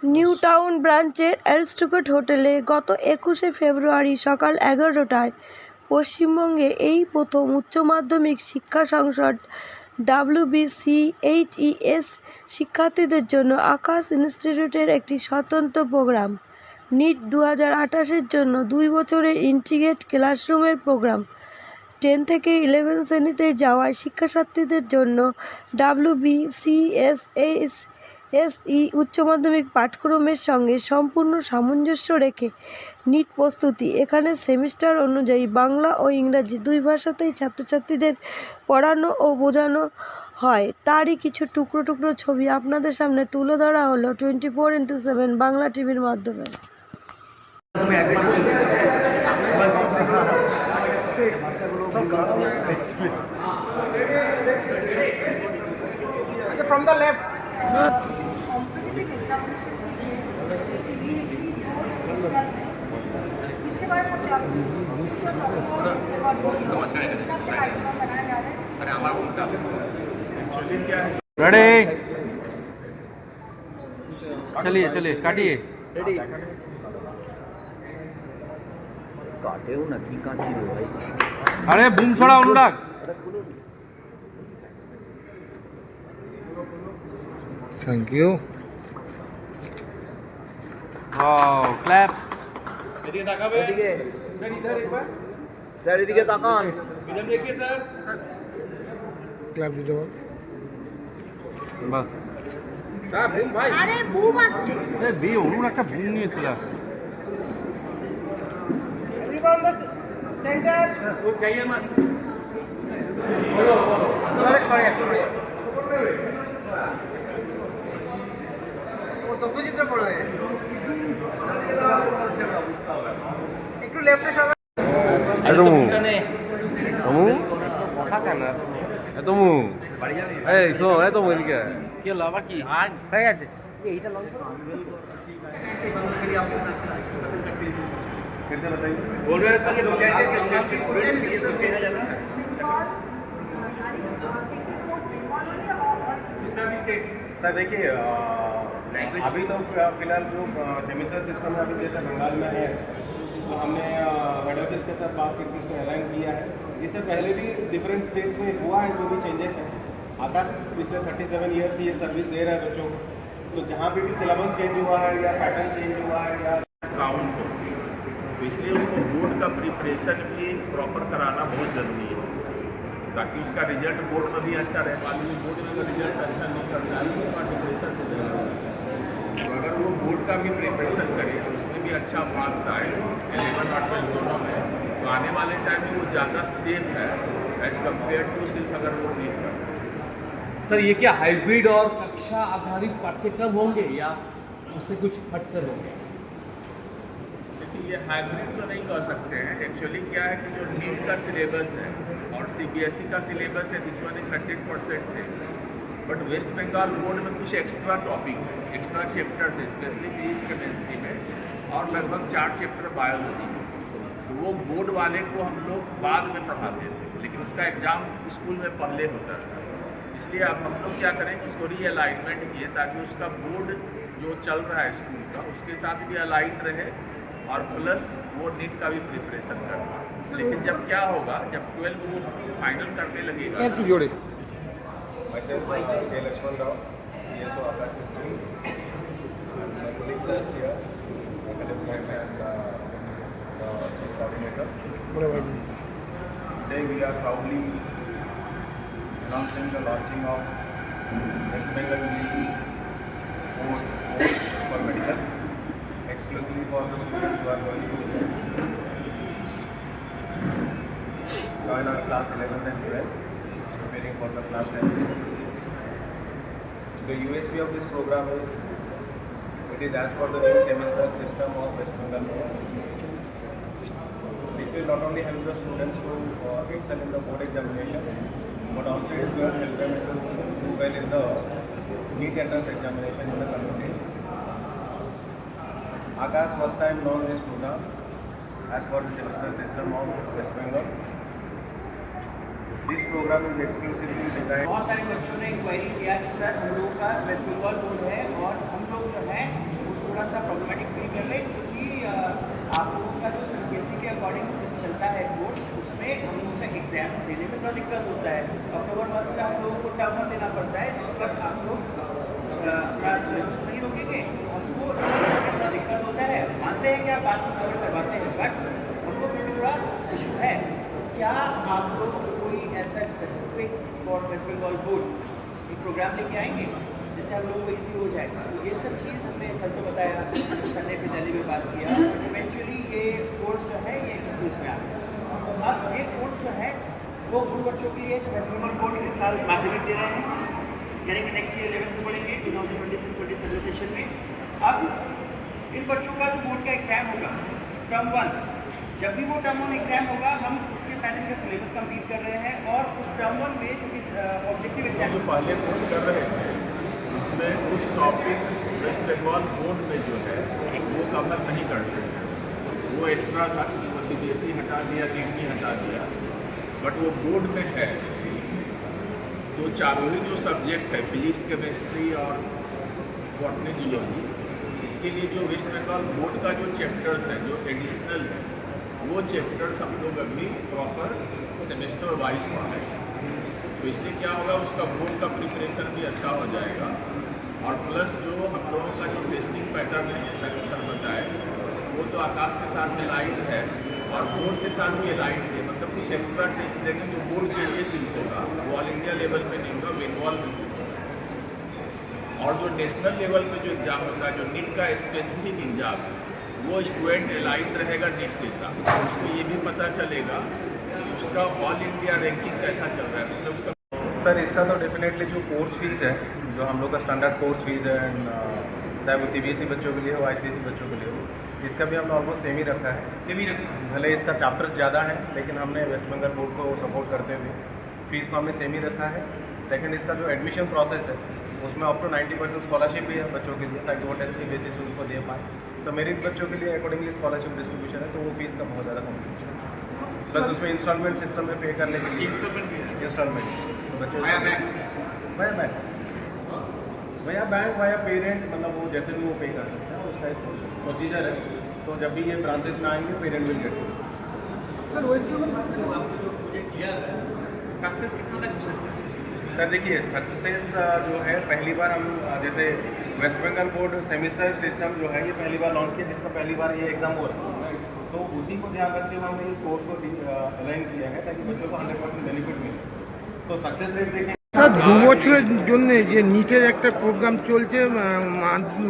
New town ব্রাঞ্চের aristocrat হোটেলে গত 21শে ফেব্রুয়ারি সকাল 11টায় পশ্চিমবঙ্গে এই প্রথম উচ্চ মাধ্যমিক শিক্ষা সংসদ WBCHES শিক্ষার্থীদের জন্য আকাশ ইনস্টিটিউটের একটি স্বতন্ত্র প্রোগ্রাম নিট 2028-এর জন্য 2 বছরের ইন্টিগ্রেটেড ক্লাসরুমের প্রোগ্রাম 10 থেকে 11 শ্রেণীতে যাওয়া শিক্ষার্থীদের জন্য WBCHES উচ্চ মাধ্যমিক পাঠ্যক্রমের সঙ্গে সম্পূর্ণ সামঞ্জস্য রেখে নিট প্রস্তুতি। এখানে সেমিস্টার অনুযায়ী বাংলা ও ইংরাজি দুই ভাষাতেই ছাত্রছাত্রীদের পড়ানো ও বোঝানো হয়। তারই কিছু টুকরো টুকরো ছবি আপনাদের সামনে তুলে ধরা হলো 24x7 বাংলা টিভির মাধ্যমে। From the left. Competitive examination के लिए CBSE बोर्ड एक्सटर्नल टेस्ट इसके बारे में आपको सबसे कार्यक्रम बनाया जा रहा है। एक्चुअली क्या है, रेडी चलिए चलिए काटिए रेडी काटे हो ना की काटी रे भाई अरे बुम छोड़ा अनुराग थैंक यू वाओ क्लैप এদিকে তাকাবে, এদিকে सर इधर एक बार, স্যার এদিকে তাকান इधर देखिए सर। क्लैप दीजिए बल बस सर बूम भाई, अरे बुम আসছে এ বি অনুর একটা বুম নিয়ে চলে আস एवरीवन बस सेंटर, वो चाहिए मत। अरे खड़े खड़े वो तो বুঝিতে পড়ে একটু লেফটে সবাই এতমু তমু কথা কেন এতমু এই শো এতমু এদিকে কি হলো আবার কি হয়ে গেছে এইটা লঞ্চ बोल रहे हैं सर ये कैसे स्टेट की स्टूडेंट के लिए सस्टेन हो जाता है सर स्टेट। सर देखिए अभी तो फिलहाल जो सेमेस्टर सिस्टम है अभी जैसे बंगाल में है तो हमने हेड ऑफिस के साथ बात करके इसको अलाइन किया है। इससे पहले भी डिफरेंट स्टेट्स में हुआ है जो भी चेंजेस हैं। आकाश पिछले 37 ईयर से ये सर्विस दे रहा है बच्चों को, तो जहाँ पे भी सिलेबस चेंज हुआ है या पैटर्न चेंज हुआ है या काउंट हो, तो इसलिए उसको बोर्ड का प्रिपरेशन भी प्रॉपर कराना बहुत ज़रूरी है ताकि उसका रिजल्ट बोर्ड में भी अच्छा रहे। मान लीजिए बोर्ड में अगर रिजल्ट अच्छा नहीं करता है तो उसका डिप्रेशन हो जाएगा। तो अगर वो बोर्ड का भी प्रिपरेशन करे और उसमें भी अच्छा मार्क्स आए 11 और 12 दोनों में, तो आने वाले टाइम में वो ज़्यादा सेफ है एज कम्पेयर टू सिर्फ अगर वो नीट करता है। सर ये क्या हाइब्रिड और कक्षा आधारित पाठ्यक्रम होंगे या उससे कुछ हटकर होंगे? देखिए ये हाइब्रिड तो नहीं कह सकते हैं। एक्चुअली क्या है कि जो नीट का सिलेबस है और CBSE का सिलेबस है दिस वन इज 100% से, बट वेस्ट बंगाल बोर्ड में कुछ एक्स्ट्रा टॉपिक है, एक्स्ट्रा चैप्टर्स है, स्पेशली फिजिक्स केमिस्ट्री में और लगभग 4 चैप्टर बायोलॉजी में। तो वो बोर्ड वाले को हम लोग बाद में पढ़ाते थे, लेकिन उसका एग्ज़ाम स्कूल में पहले होता था। इसलिए अब हम लोग क्या करें कि उसको रीअलाइनमेंट किए ताकि उसका बोर्ड जो चल रहा है स्कूल का उसके साथ भी अलाइन रहे और प्लस वो नीट का भी प्रिपरेशन कर पाए। लेकिन जब क्या होगा, जब 12 वो फाइनल करने लगेगा तू जोड़े myself K. Lakshman Rao, CSO Akash History, and my colleagues are here, academic head and the chief coordinator. Today we are proudly announcing the launching of West Bengal post for medical, exclusively for the students who are going to join our class 11 and 12, preparing for the class 10. The USP of this program is it is as per the new semester system of West Bengal board. This will not only help the students to excel in the board examination, but also it will help them to do well in the NEET entrance examination in the coming days. Akash first time launched this program as per the semester system of West Bengal. This program is exclusively designed. बहुत सारे बच्चों ने inquiry किया कि sir हम लोग का waste Bengal board है और हम लोग जो है प्रॉब्लमेटिक फील कर रहे हैं, क्योंकि आप लोगों का जो सीबीएसई के अकॉर्डिंग चलता है कोर्स, उसमें हम लोगों का एग्जाम देने में थोड़ा दिक्कत होता है। अक्टूबर मंथ में आप लोगों को टर्म देना पड़ता है, जिस पर आप लोग अपना सिलेबस नहीं रोकेंगे, हमको थोड़ा दिक्कत होता है। मानते हैं कि आप बात कवर करवाते हैं, बट हमको फिर थोड़ा इशू है। क्या आप लोग कोई ऐसा specific for West Bengal board एक प्रोग्राम लेके आएंगे जिससे हम लोगों को इजी हो जाए? तो ये सब चीज़ हमने सर को बताया, संडे पे दिल्ली में बात किया, इवेंचुअली ये कोर्स जो है ये एग्जीक्यूट में आ गया। अब ये कोर्स जो है वो उन बच्चों के लिए जो वेस्ट बंगाल बोर्ड इस साल माध्यमिक दे रहे हैं, यानी कि नेक्स्ट ईयर 11th में पढ़ेंगे 2026-27 सेशन में। अब इन बच्चों का जो बोर्ड का एग्जाम होगा टर्म 1, जब भी वो टर्म 1 एग्जाम होगा, हम उसके पहले का सिलेबस कंप्लीट कर रहे हैं, और उस टर्म 1 में जो कि ऑब्जेक्टिव एग्जाम जो पहले कोर्स कर रहे थे उसमें कुछ टॉपिक वेस्ट बंगाल बोर्ड में जो है वो कवर नहीं करते हैं, वो एक्स्ट्रा था, वो सीबीएसई हटा दिया, नीट हटा दिया, बट वो बोर्ड में है। तो चारों ही जो सब्जेक्ट है फिजिक्स, केमिस्ट्री और बॉटनी, जियोलॉजी, इसके लिए जो वेस्ट बंगाल बोर्ड का जो चैप्टर्स है जो एडिशनल है, वो चैप्टर्स हम लोग अभी प्रॉपर सेमेस्टर वाइज पढ़ाएंगे। तो इसलिए क्या होगा, उसका बोर्ड का प्रिपरेशन भी अच्छा हो जाएगा, और प्लस जो हम लोगों का जो टेस्टिंग पैटर्न है, जैसा कि सर बताए, वो तो आकाश के साथ में लाइन है और बोर्ड के साथ भी लाइन है। मतलब कुछ एक्स्ट्रा टेस्ट देंगे जो बोर्ड के लिए सिर्फ होगा, वो ऑल इंडिया लेवल पे नहीं होगा, बंगाल में सिर्फ होगा। और जो नेशनल लेवल पे जो एग्ज़ाम होगा, जो नीट का स्पेसिफिक एग्ज़ाम है, वो स्टूडेंट अलाइन रहेगा नीट के साथ, तो उसको ये भी पता चलेगा कि उसका ऑल इंडिया रैंकिंग कैसा चल रहा है, मतलब उसका। सर इसका तो डेफिनेटली जो कोर्स फीस है, जो हम लोग का स्टैंडर्ड कोर्स फीस है, चाहे वो सीबीएसई बच्चों के लिए हो, आईसीएसई बच्चों के लिए हो, इसका भी हमने ऑलमोस्ट सेम ही रखा है। भले इसका चैप्टर्स ज़्यादा है, लेकिन हमने वेस्ट बंगाल बोर्ड को सपोर्ट करते हुए फीस को हमने सेम ही रखा है। सेकंड, इसका जो एडमिशन प्रोसेस है उसमें अप टू 90% स्कॉलरशिप भी है बच्चों के लिए, ताकि वो टेस्ट की बेसिस उनको दे पाए। तो मेरिट बच्चों के लिए अकॉर्डिंगली स्कॉलरशिप डिस्ट्रीब्यूशन है, तो वो फीस का बहुत ज़्यादा कॉम्पिटिशन है। प्लस उसमें इंस्टॉलमेंट सिस्टम में पे करने के लिए इंस्टॉलमेंट तो बच्चे वाया बैंक वाया पेरेंट, मतलब वो जैसे भी वो पे कर सकते हैं, उसका एक प्रोसीजर है। तो जब भी ये ब्रांचेस में आएंगे पेरेंट विल गेट। सक्सेस कितना तक हो सकता है? सर देखिए, सक्सेस जो है पहली बार हम जैसे West Bengal board semester system जो है ये पहली बार लॉन्च किया, जिसका पहली बार ये एग्ज़ाम हो रहा है, तो उसी को ध्यान रखते हुए हमने इस कोर्स को अलाइन किया है ताकि बच्चों को 100% बेनिफिट मिले। तो सक्सेस रेट देखें স্যার 2 বছরের জন্য যে নিটের একটা প্রোগ্রাম চলছে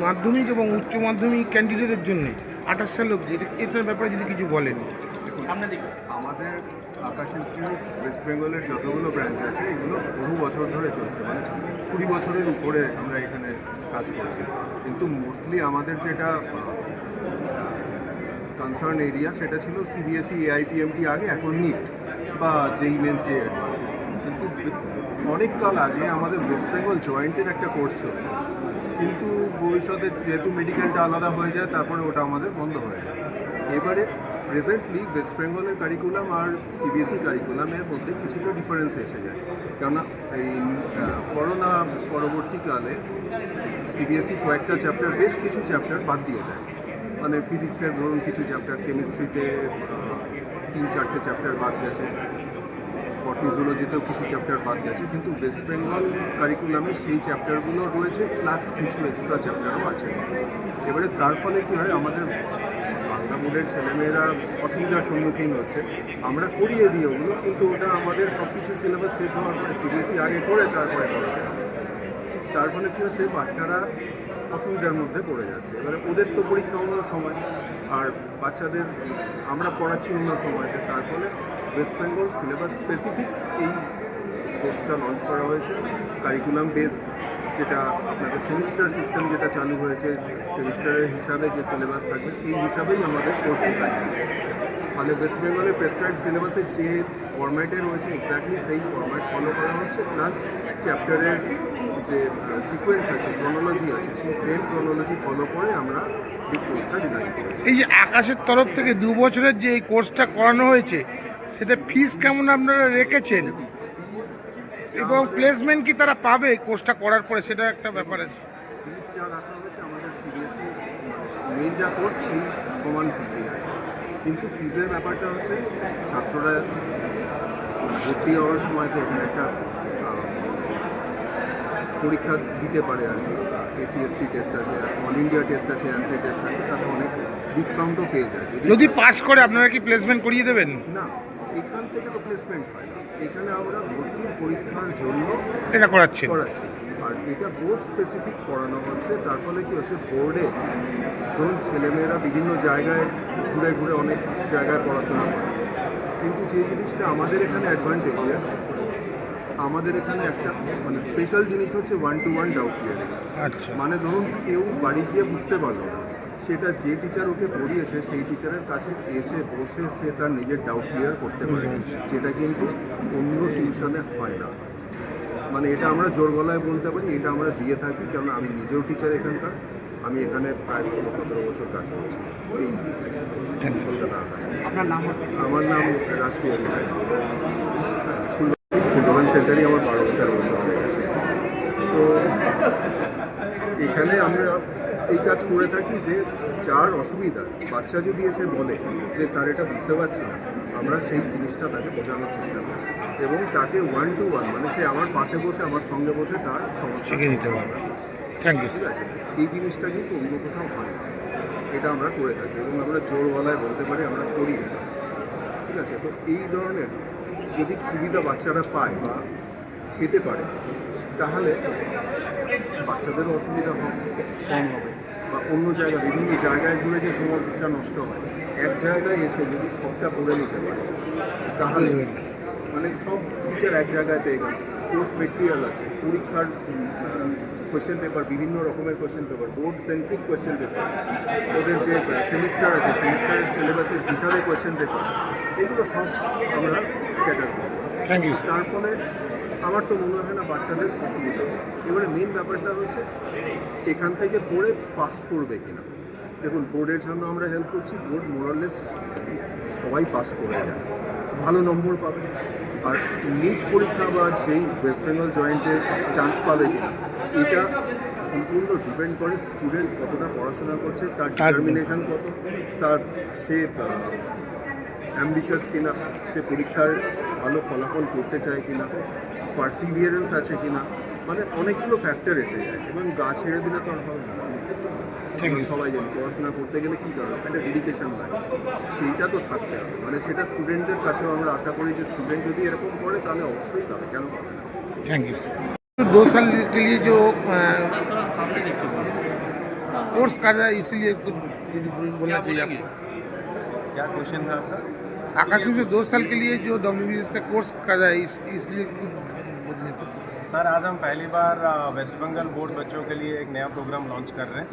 মাধ্যমিক এবং উচ্চ মাধ্যমিক ক্যান্ডিডেটের জন্য 28 সাল অবধি, এটার ব্যাপারে যদি কিছু বলেন। সামনে দিকে আমাদের আকাশ ইনস্টিটিউট ওয়েস্ট বেঙ্গলের যতগুলো ব্রাঞ্চ আছে এগুলো বহু বছর ধরে চলছে, মানে 20 বছরের উপরে আমরা এখানে কাজ করছি। কিন্তু মোস্টলি আমাদের যেটা কনসার্ন এরিয়া সেটা ছিল সিবিএসই, এআইপিএমটি আগে, এখন নিট বা যেই মেন্স যে অ্যাডভান্স। কিন্তু অনেক কাল আগে আমাদের ওয়েস্ট বেঙ্গল জয়েন্টের একটা কোর্স ছিল, কিন্তু ভবিষ্যতে যেহেতু মেডিকেলটা আলাদা হয়ে যায় তারপরে ওটা আমাদের বন্ধ হয়ে যায়। এবারে প্রেজেন্টলি ওয়েস্ট বেঙ্গলের কারিকুলাম আর সিবিএসই কারিকুলামের মধ্যে কিছুটা ডিফারেন্স এসে যায়, কেননা এই করোনা পরবর্তীকালে সিবিএসই কয়েকটা চ্যাপ্টার, বেশ কিছু চ্যাপ্টার বাদ দিয়ে দেয়। মানে ফিজিক্সের ধরুন কিছু চ্যাপ্টার, কেমিস্ট্রিতে 3-4টে চ্যাপ্টার বাদ গেছে, বটনি জুলজিতেও কিছু চ্যাপ্টার বাদ গেছে, কিন্তু ওয়েস্ট বেঙ্গল কারিকুলামে সেই চ্যাপ্টারগুলো রয়েছে, প্লাস কিছু এক্সট্রা চ্যাপ্টারও আছে। এবারে তার ফলে কী হয়, আমাদের বাংলা বোর্ডের ছেলেমেয়েরা অসুবিধার সম্মুখীন হচ্ছে। আমরা করিয়ে দিই ওগুলো, কিন্তু ওটা আমাদের সব কিছু সিলেবাস শেষ হওয়ার পরে সিবিএসই আগে করে তারপরে করা যায়। তার ফলে কী হচ্ছে, বাচ্চারা অসুবিধার মধ্যে পড়ে যাচ্ছে। এবারে ওদের তো পরীক্ষা অন্য সময়, আর বাচ্চাদের আমরা পড়াচ্ছি অন্য সময়তে, তার ফলে ওয়েস্ট বেঙ্গল সিলেবাস স্পেসিফিক এই কোর্সটা লঞ্চ করা হয়েছে। কারিকুলাম বেসড, যেটা আপনাদের সেমিস্টার সিস্টেম যেটা চালু হয়েছে, সেমিস্টারের হিসাবে যে সিলেবাস থাকবে সেই হিসাবেই আমাদের কোর্স ডিজাইন হয়েছে। মানে ওয়েস্ট বেঙ্গলের প্রেসক্রাইবড সিলেবাসের যে ফরম্যাটে রয়েছে এক্স্যাক্টলি সেই ফরম্যাট ফলো করা হচ্ছে, প্লাস চ্যাপ্টারের যে সিকোয়েন্স আছে, ক্রোনোলজি আছে, সেই সেম ক্রোনোলজি ফলো করে আমরা এই কোর্সটা ডিজাইন করেছি। এই যে আকাশের তরফ থেকে 2 বছরের যে এই কোর্সটা করানো হয়েছে, সেটা ফিস কেমন আপনারা রেখেছেন এবং প্লেসমেন্ট কি তারা পাবে কোর্সটা করার পরে, সেটা একটা ব্যাপার আছে। ফিজ যা রাখা হয়েছে আমাদের সিবিএসই মেন যা কোর্স সেই সমান ফিজই আছে, কিন্তু ফিজের ব্যাপারটা হচ্ছে ছাত্ররা ভর্তি হওয়ার সময় তো এখানে একটা পরীক্ষা দিতে পারে আর কি, এসসি টেস্ট আছে, অল ইন্ডিয়া টেস্ট আছে, এন্ট্রি টেস্ট আছে, তাতে অনেক ডিসকাউন্টও পেয়ে যায়। যদি পাস করে আপনারা কি প্লেসমেন্ট করিয়ে দেবেন? না, এখান থেকে তো প্লেসমেন্ট হয় না, এখানে আমরা ভর্তির পরীক্ষার জন্য এটা করাচ্ছি। আর এটা বোর্ড স্পেসিফিক পড়ানো হচ্ছে। তার ফলে কী হচ্ছে, বোর্ডে ধরুন ছেলেমেয়েরা বিভিন্ন জায়গায় ঘুরে ঘুরে অনেক জায়গায় পড়াশোনা করে, কিন্তু যে জিনিসটা আমাদের এখানে অ্যাডভান্টেজ, আমাদের এখানে একটা মানে স্পেশাল জিনিস হচ্ছে 1-to-1 ডাউট ক্লিয়ারিং। আচ্ছা, মানে ধরুন কেউ বাড়ি গিয়ে বুঝতে পারলো না, সেটা যে টিচার ওকে পড়িয়েছে সেই টিচারের কাছে এসে বসে সে তার নিজের ডাউট ক্লিয়ার করতে পারে, যেটা কিন্তু অন্য টিউশনে হয় না। মানে এটা আমরা জোর গলায় বলতে পারি, এটা আমরা দিয়ে থাকি, কারণ আমি নিজেও টিচার এখানকার, আমি এখানে প্রায় 16-17 বছর কাজ করছি এই কলকাতা আকাশে। আপনার নাম? আমার নাম রাজবিহারী রায়। ফুলবাগান সেন্টারই আমার 12-13 বছর হয়ে গেছে। তো এখানে আমরা এই কাজ করে থাকি যে যার অসুবিধা, বাচ্চা যদি এসে বলে যে স্যার এটা বুঝতে পারছি না, আমরা সেই জিনিসটা তাকে বোঝানোর চেষ্টা করি এবং তাকে 1-to-1 মানে সে আমার পাশে বসে আমার সঙ্গে বসে তার সমস্যা শিখে নিতে পারবে। Thank you. ঠিক আছে, এই জিনিসটা কিন্তু অন্য কোথাও হয় না, এটা আমরা করে থাকি এবং আমরা জোর গলায় বলতে পারি আমরা করি এটা। ঠিক আছে, তো এই ধরনের যদি সুবিধা বাচ্চারা পায় বা পেতে পারে, তাহলে বাচ্চাদেরও অসুবিধা কম হবে, বা অন্য জায়গায় বিভিন্ন জায়গায় ঘুরে যে সময়টা নষ্ট হয়, এক জায়গায় এসে যদি সবটা পড়ে নিতে পারে, তাহলে মানে সব টিচার এক জায়গায় পেয়ে গেল, কোর্স মেটেরিয়াল আছে, পরীক্ষার কোয়েশ্চেন পেপার, বিভিন্ন রকমের question paper, board centric question paper, ওদের যে সেমিস্টার আছে সেমিস্টারের সিলেবাসের হিসাবে কোয়েশ্চেন পেপার, এগুলো সব আমরা ক্যাটার করি। Thank you. তার ফলে আমার তো মনে হয় না বাচ্চাদের অসুবিধা হবে। এবারে মেন ব্যাপারটা হচ্ছে এখান থেকে পড়ে পাস করবে কিনা। দেখুন, বোর্ডের জন্য আমরা হেল্প করছি, বোর্ড মোরালেস সবাই পাস করে যায়, ভালো নম্বর পাবে। আর নিট পরীক্ষা বা যেই ওয়েস্ট বেঙ্গল জয়েন্টে চান্স পাবে কিনা, এটা সম্পূর্ণ ডিপেন্ড করে স্টুডেন্ট কতটা পড়াশোনা করছে, তার ডিটারমিনেশন কত, তার সে অ্যাম্বিশাস কিনা, সে পরীক্ষার ভালো ফলাফল করতে চায় কিনা, পার্সিভিয়ারেন্স আছে কিনা, মানে অনেকগুলো ফ্যাক্টর এসে যায়। এবং গা ছেড়ে দিলে তো আর হবে না। সবাই জানি পড়াশোনা করতে গেলে কী কারণ, একটা ডেডিকেশন লাগে, সেইটা তো থাকতে হবে। মানে সেটা স্টুডেন্টদের কাছেও আমরা আশা করি যে স্টুডেন্ট যদি এরকম করে তাহলে অবশ্যই পাবে, কেন পাবে না। Thank you sir. 2 साल के लिए जो कोर्स कर रहा है, इसलिए कुछ बोलना चाहिए आपको। क्या क्वेश्चन था आपका? आकाशी से 2 साल के लिए जो WBS का कोर्स कर रहा है, इसलिए कुछ बोलने तो। सर, आज हम पहली बार वेस्ट बंगाल बोर्ड बच्चों के लिए एक नया प्रोग्राम लॉन्च कर रहे हैं,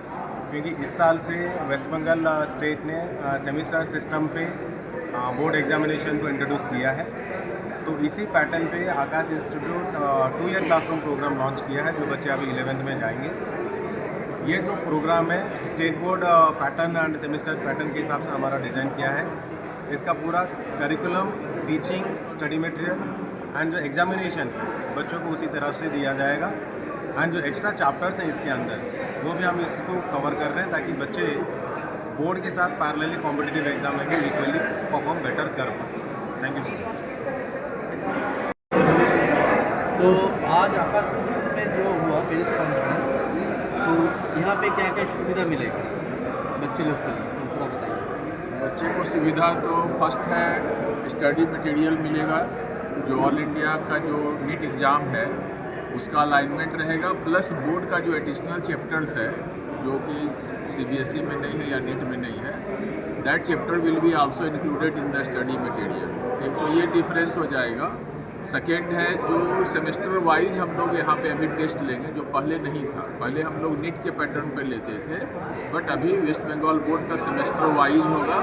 क्योंकि इस साल से वेस्ट बंगाल स्टेट ने सेमिस्टर सिस्टम पे बोर्ड एग्जामिनेशन को इंट्रोड्यूस किया है। तो इसी पैटर्न पे Aakash institute 2 year classroom programme launch किया है, जो बच्चे अभी 11th में जाएंगे। ये जो प्रोग्राम है state board pattern and semester pattern के हिसाब से हमारा डिज़ाइन किया है। इसका पूरा curriculum, teaching, study material and जो एग्जामिनेशन है बच्चों को उसी तरफ से दिया जाएगा। एंड जो एक्स्ट्रा चैप्टर्स हैं इसके अंदर, वो भी हम इसको कवर कर रहे हैं, ताकि बच्चे बोर्ड के साथ पैरेलली कॉम्पिटिटिव एग्जाम में भी इक्वली परफॉर्म बेटर कर पाए। Thank you so much. तो आज आकाश में जो हुआ प्रेस कॉन्फ्रेंस, तो यहाँ पे क्या क्या सुविधा मिलेगी बच्चे लोग के लिए, थोड़ा बताइए। बच्चे को सुविधा तो फर्स्ट है स्टडी मटेरियल मिलेगा, जो ऑल इंडिया का जो नीट एग्ज़ाम है उसका अलाइनमेंट रहेगा, प्लस बोर्ड का जो एडिशनल चैप्टर्स है जो कि CBSE में नहीं है या नीट में नहीं है, that chapter will be also included in the study material. एक तो ये डिफरेंस हो जाएगा। सेकेंड है जो सेमेस्टर वाइज हम लोग यहाँ पे अभी टेस्ट लेंगे, जो पहले नहीं था। पहले हम लोग नीट के पैटर्न पे लेते थे, बट अभी वेस्ट बंगाल बोर्ड का सेमेस्टर वाइज होगा।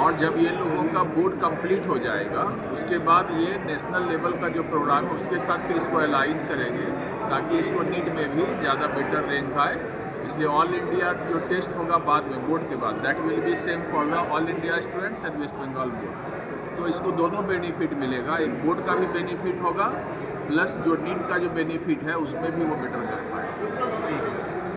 और जब ये लोगों का बोर्ड कंप्लीट हो जाएगा, उसके बाद ये नेशनल लेवल का जो प्रोग्राम है उसके साथ फिर इसको अलाइन करेंगे, ताकि इसको नीट में भी ज़्यादा बेटर रैंक आए। इसलिए ऑल इंडिया जो टेस्ट होगा बाद में बोर्ड के बाद, that will be same for the all India students and West Bengal board. तो इसको दोनों बेनिफिट मिलेगा, एक बोर्ड का भी बेनिफिट होगा, प्लस जो नीट का जो बेनिफिट है उसमें भी वो बेटर कर पाएगा।